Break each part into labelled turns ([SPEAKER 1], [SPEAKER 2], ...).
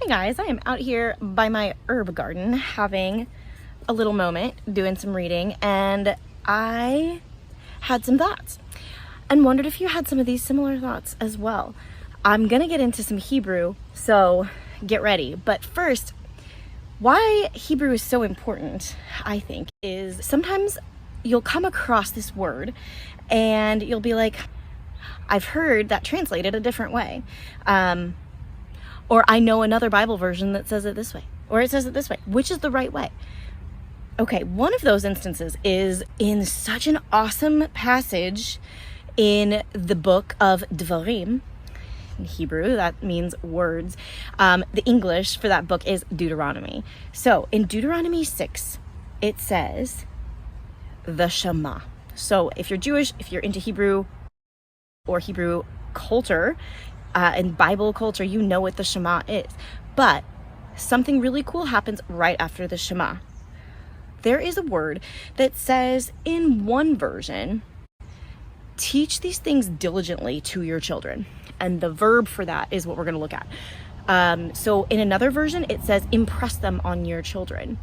[SPEAKER 1] Hey guys, I am out here by my herb garden having a little moment, doing some reading, and I had some thoughts and wondered if you had some of these similar thoughts as well. I'm gonna get into some Hebrew, so get ready. But first, why Hebrew is so important, I think, is sometimes you'll come across this word and you'll be like, I've heard that translated a different way. Or I know another Bible version that says it this way, or it says it this way. Which is the right way? Okay, one of those instances is in such an awesome passage in the book of Devarim. In Hebrew, that means words. The English for that book is Deuteronomy. So in Deuteronomy 6, it says the Shema. So if you're Jewish, if you're into Hebrew or Hebrew culture, in Bible culture, you know what the Shema is. But something really cool happens right after the Shema. There is a word that says in one version, teach these things diligently to your children. And the verb for that is what we're going to look at. So in another version, it says impress them on your children.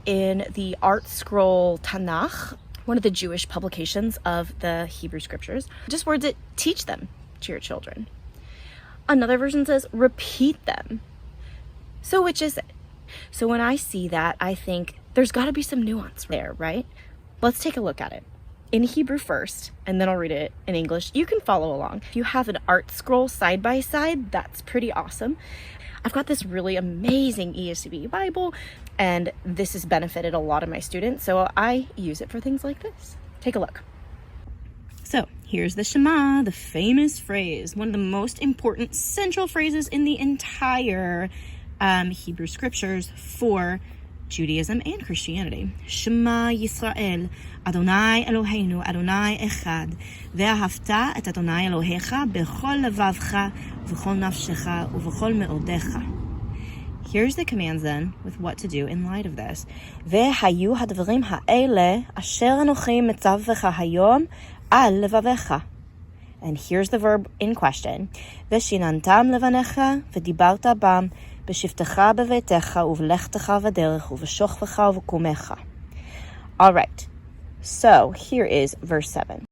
[SPEAKER 1] In the Art Scroll Tanakh, one of the Jewish publications of the Hebrew scriptures, just words that teach them to your children. Another version says, repeat them. So which is it? So when I see that, I think there's got to be some nuance there, right? Let's take a look at it. In Hebrew first, and then I'll read it in English. You can follow along. If you have an art scroll side by side, that's pretty awesome. I've got this really amazing ESV Bible, and this has benefited a lot of my students, so I use it for things like this. Take a look. So here's the Shema, the famous phrase, one of the most important central phrases in the entire Hebrew scriptures for Judaism and Christianity. Shema Yisrael, Adonai Eloheinu, Adonai Echad, ve'ahavta et Adonai Elohecha bechol levavcha, v'chol nafshecha, u'v'chol me'odecha. Here's the commands then with what to do in light of this. Ve'hayu hadvarim ha'ele asher anochi metzavvecha hayom al levavecha. And here's the verb in question. Veshinantam levanecha v'dibarta bam b'shivtecha bevetecha uv'lechtecha v'derech uv'shochvecha uv'kumecha. All right, so here is verse 7.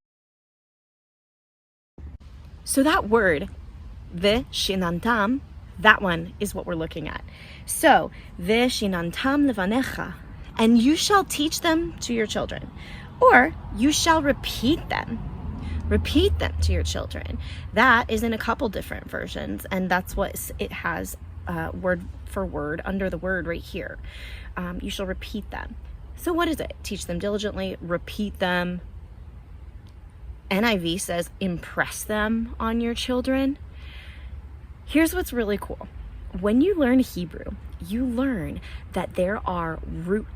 [SPEAKER 1] So that word, veshinantam, that one is what we're looking at. So, veshinantam levanecha, and you shall teach them to your children. Or you shall repeat them. Repeat them to your children. That is in a couple different versions, and that's what it has word for word under the word right here. You shall repeat them. So what is it? Teach them diligently, repeat them. NIV says impress them on your children. Here's what's really cool. When you learn Hebrew, you learn that there are root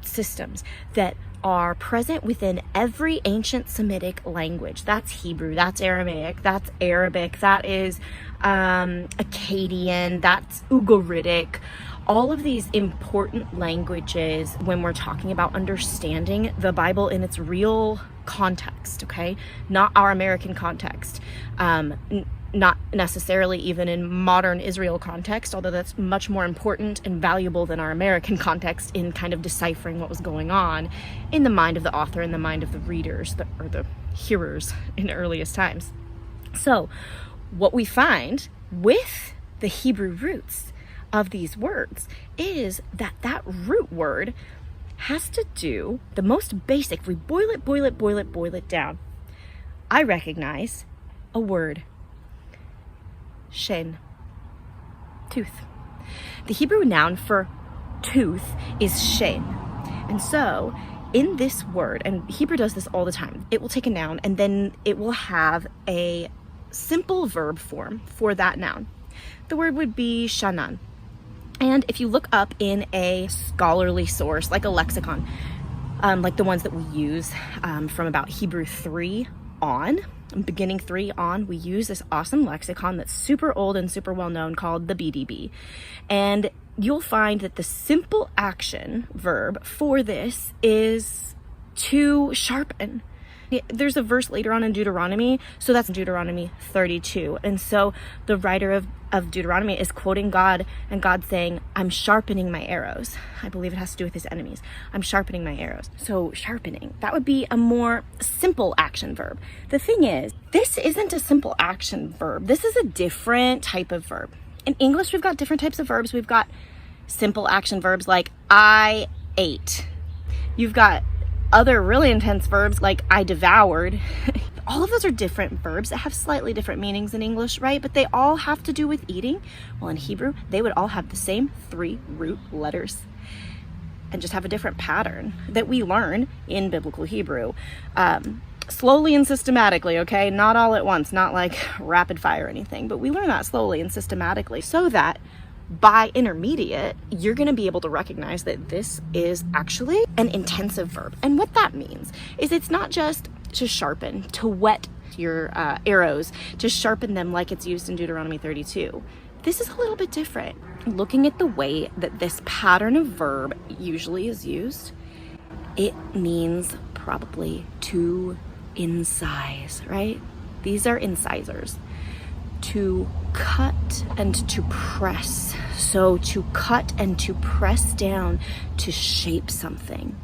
[SPEAKER 1] systems that are present within every ancient Semitic language. That's Hebrew, that's Aramaic, that's Arabic, that is Akkadian, that's Ugaritic. All of these important languages when we're talking about understanding the Bible in its real context, okay? Not our American context. Not necessarily even in modern Israel context, although that's much more important and valuable than our American context in kind of deciphering what was going on in the mind of the author, in the mind of the readers, or the hearers in earliest times. So what we find with the Hebrew roots of these words is that that root word has to do the most basic. If we boil it down, I recognize a word. Shen, tooth. The Hebrew noun for tooth is shen. And so in this word, and Hebrew does this all the time, it will take a noun and then it will have a simple verb form for that noun. The word would be shanan. And if you look up in a scholarly source, like a lexicon, like the ones that we use from about Hebrew 3 on, beginning 3 on, we use this awesome lexicon that's super old and super well known called the BDB. And you'll find that the simple action verb for this is to sharpen. There's a verse later on in Deuteronomy, so that's Deuteronomy 32. And so the writer of Deuteronomy is quoting God, and God saying, I'm sharpening my arrows. I believe it has to do with his enemies. I'm sharpening my arrows. So sharpening, that would be a more simple action verb. The thing is, this isn't a simple action verb. This is a different type of verb. In English, we've got different types of verbs. We've got simple action verbs like I ate. You've got other really intense verbs like I devoured. All of those are different verbs that have slightly different meanings in English, right? But they all have to do with eating. Well, in Hebrew, they would all have the same 3 root letters and just have a different pattern that we learn in biblical Hebrew. Slowly and systematically, okay? Not all at once, not like rapid fire or anything, but we learn that slowly and systematically so that by intermediate, you're going to be able to recognize that this is actually an intensive verb. And what that means is it's not just to sharpen, to whet your arrows, to sharpen them like it's used in Deuteronomy 32. This is a little bit different. Looking at the way that this pattern of verb usually is used, it means probably to incise, right? These are incisors. To cut and to press. So to cut and to press down to shape something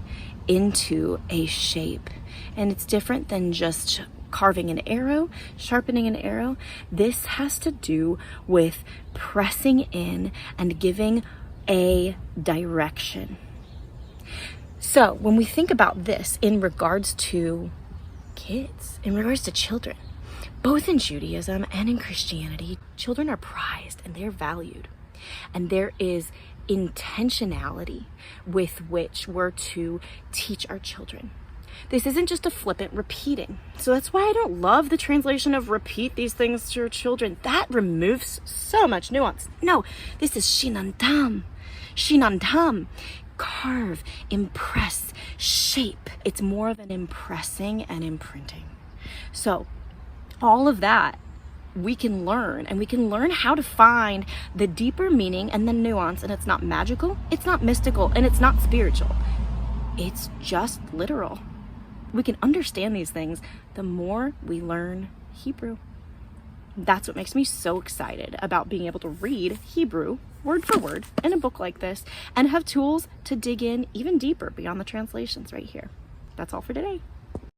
[SPEAKER 1] into a shape. And it's different than just carving an arrow, sharpening an arrow. This has to do with pressing in and giving a direction. So when we think about this in regards to kids, in regards to children, both in Judaism and in Christianity, children are prized and they're valued. And there is intentionality with which we're to teach our children. This isn't just a flippant repeating. So that's why I don't love the translation of repeat these things to your children. That removes so much nuance. No, this is shinantam. Shinantam. Carve, impress, shape. It's more of an impressing and imprinting. So all of that we can learn, and we can learn how to find the deeper meaning and the nuance. And it's not magical, it's not mystical, and it's not spiritual. It's just literal. We can understand these things the more we learn Hebrew. That's what makes me so excited about being able to read Hebrew word for word in a book like this and have tools to dig in even deeper beyond the translations right here. That's all for today.